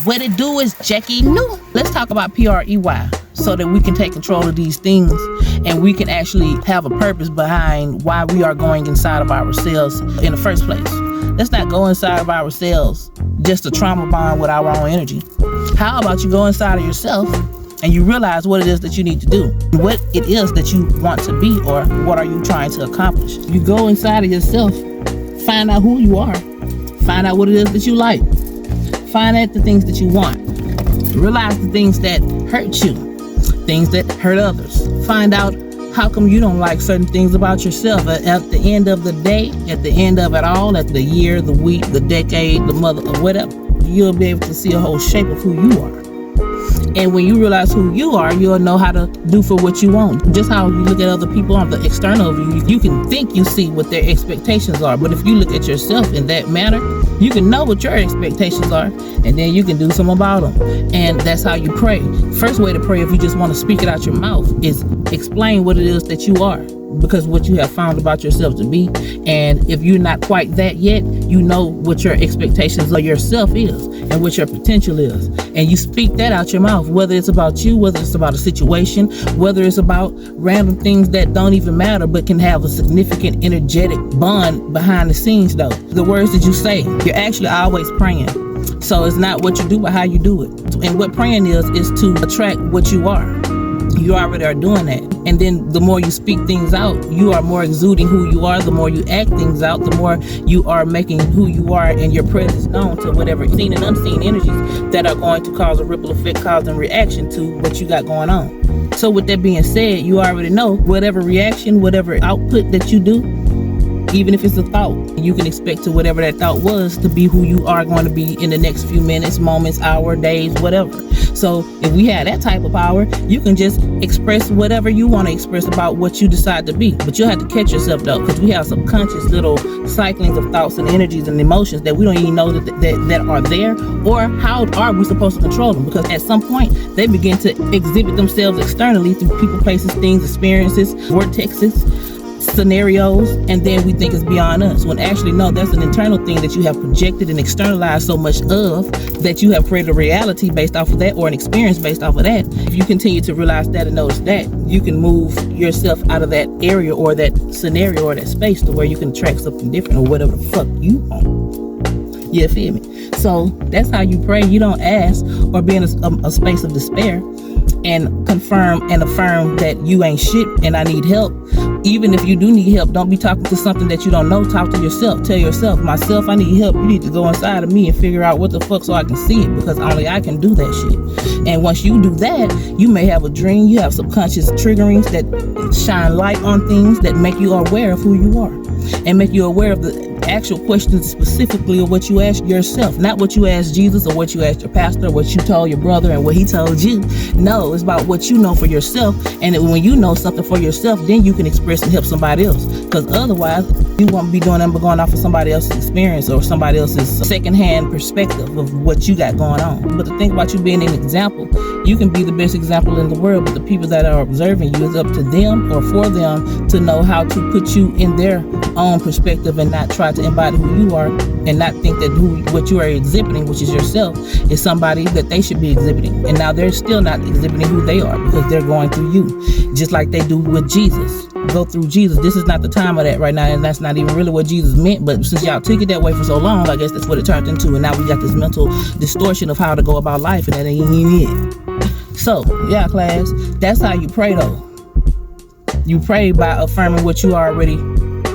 What it do is Jackie New. Let's talk about PrEy so that we can take control of these things and we can actually have a purpose behind why we are going inside of ourselves in the first place. Let's not go inside of ourselves just to trauma bond with our own energy. How about you go inside of yourself and you realize what it is that you need to do, what it is that you want to be, or what are you trying to accomplish. You go inside of yourself, find out who you are, find out what it is that you like, find out the things that you want, realize the things that hurt you, things that hurt others. Find out how come you don't like certain things about yourself. At the end of the day, at the end of it all, at the year, the week, the decade, the month, or whatever, you'll be able to see a whole shape of who you are. And when you realize who you are, you'll know how to do for what you want. Just how you look at other people on the external view, you can think you see what their expectations are. But if you look at yourself in that manner, you can know what your expectations are, and then you can do something about them. And that's how you pray. First way to pray, if you just want to speak it out your mouth, is explain what it is that you are, because what you have found about yourself to be. And if you're not quite that yet, you know what your expectations of yourself is and what your potential is. And you speak that out your mouth, whether it's about you, whether it's about a situation, whether it's about random things that don't even matter but can have a significant energetic bond behind the scenes though. The words that you say, you're actually always praying. So it's not what you do but how you do it. And what praying is to attract what you are. You already are doing that. And then the more you speak things out, you are more exuding who you are. The more you act things out, the more you are making who you are and your presence known to whatever seen and unseen energies that are going to cause a ripple effect, causing reaction to what you got going on. So with that being said, you already know whatever reaction, whatever output that you do, even if it's a thought, you can expect to whatever that thought was to be who you are going to be in the next few minutes, moments, hour, days, whatever. So if we had that type of power, you can just express whatever you want to express about what you decide to be. But you'll have to catch yourself though, because we have subconscious little cyclings of thoughts and energies and emotions that we don't even know that are there, or how are we supposed to control them? Because at some point they begin to exhibit themselves externally through people, places, things, experiences, vortexes, scenarios, and then we think it's beyond us, when actually no, that's an internal thing that you have projected and externalized so much of that you have created a reality based off of that, or an experience based off of that. If you continue to realize that and notice that, you can move yourself out of that area or that scenario or that space to where you can attract something different or whatever the fuck you want. You feel me? So that's how you pray. You don't ask or be in a space of despair and confirm and affirm that you ain't shit and I need help. Even if you do need help, don't be talking to something that you don't know. Talk to yourself. Tell yourself, myself, I need help. You need to go inside of me and figure out what the fuck so I can see it, because only I can do that shit. And once you do that, you may have a dream. You have subconscious triggerings that shine light on things that make you aware of who you are and make you aware of the actual questions specifically of what you ask yourself, not what you asked Jesus or what you asked your pastor or what you told your brother and what he told you. No, it's about what you know for yourself. And when you know something for yourself, then you can express and help somebody else, because otherwise you won't be doing them but going off of somebody else's experience or somebody else's secondhand perspective of what you got going on. But the thing about you being an example, you can be the best example in the world, but the people that are observing you, it's up to them or for them to know how to put you in their own perspective and not try to embody who you are, and not think that what you are exhibiting, which is yourself, is somebody that they should be exhibiting. And now they're still not exhibiting who they are because they're going through you, just like they do with Jesus. Go through Jesus. This is not the time of that right now, and that's not even really what Jesus meant. But since y'all took it that way for so long, I guess that's what it turned into. And now we got this mental distortion of how to go about life, and that ain't it. So, yeah, class, that's how you pray though. You pray by affirming what you already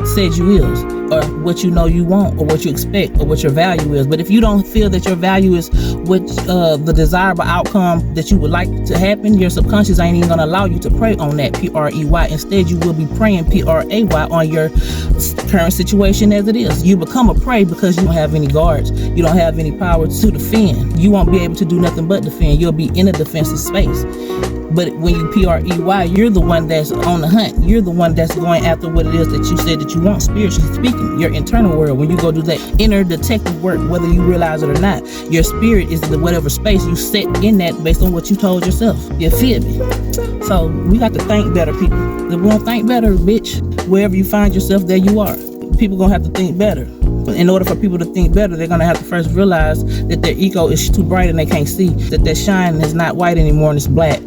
said you is, or what you know you want, or what you expect, or what your value is. But if you don't feel that your value is what the desirable outcome that you would like to happen, your subconscious ain't even gonna allow you to pray on that PrEy. Instead, you will be praying PrAy on your current situation as it is. You become a prey because you don't have any guards. You don't have any power to defend. You won't be able to do nothing but defend. You'll be in a defensive space. But when you PrEy, you're the one that's on the hunt. You're the one that's going after what it is that you said that you want, spiritually speaking. Your internal world, when you go do that inner detective work, whether you realize it or not, your spirit is the whatever space you set in that based on what you told yourself. You feel me? So we got to think better, people. If we don't think better, bitch, wherever you find yourself, there you are. People gonna have to think better. But in order for people to think better, they're gonna have to first realize that their ego is too bright and they can't see that their shine is not white anymore and it's black.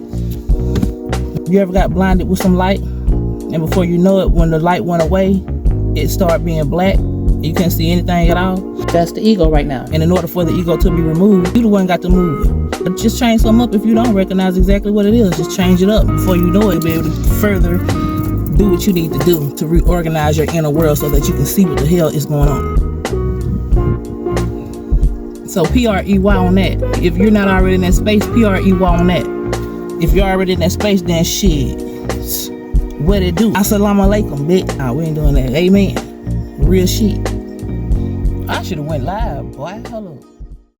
You ever got blinded with some light, and before you know it, when the light went away, it started being black? You can't see anything at all? That's the ego right now. And in order for the ego to be removed, you the one got to move it. But just change something up if you don't recognize exactly what it is. Just change it up. Before you know it, you'll be able to further do what you need to do to reorganize your inner world so that you can see what the hell is going on. So PrEy on that. If you're not already in that space, PrEy on that. If you're already in that space, then shit. What it do? Assalamu alaikum, bitch. Nah, we ain't doing that. Amen. Real shit. I should have went live, boy. Hold on.